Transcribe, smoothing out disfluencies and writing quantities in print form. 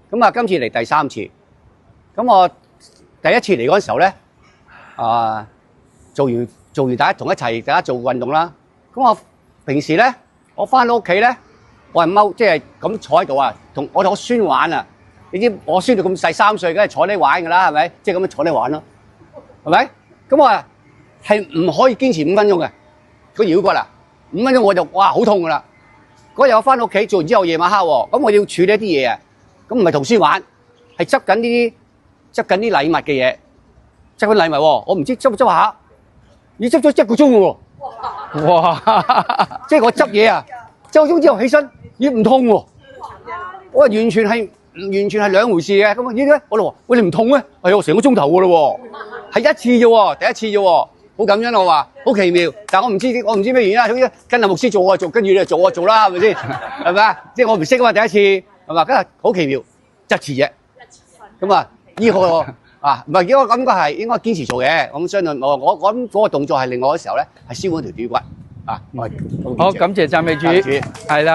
咁啊，今次嚟第3次。咁我第一次嚟嗰陣時候咧，做完大家同一齊大家做運動啦。咁我平時咧，我翻到屋企咧，我係踎即係咁坐喺度啊，同我孫玩啊。你知我孫到咁細3歲，梗係坐低玩㗎啦，係咪？即係咁樣坐低玩咯，係咪？咁我係唔可以堅持5分鐘嘅。個腰骨啊，5分鐘我就哇好痛㗎啦。嗰日我翻到屋企做完之後夜晚黑喎，咁我要處理一啲嘢啊。咁唔係同書玩，係執緊啲禮物嘅嘢，執緊禮物喎。我唔知執下，已執咗1個鐘㗎喎。哇！即係我執嘢啊，執個鐘之後起身，已唔痛喎。我話完全係兩回事嘅。咁點解？我話喂，你唔痛咩？係我成個鐘頭㗎咯喎，係一次啫喎，第一次啫喎。好感恩我話，好奇妙，但係我唔知咩原因啊。總之跟阿牧師做啊做，跟住你就做啦，係咪先？係咪啊？即係我唔識啊嘛，第一次係嘛？跟住好奇妙，一次啫。咁啊，呢個唔係應該應該堅持做嘅。咁相信我諗嗰個動作係另外嘅時候咧，係燒嗰條短骨啊。好，感謝讚美主，係啦。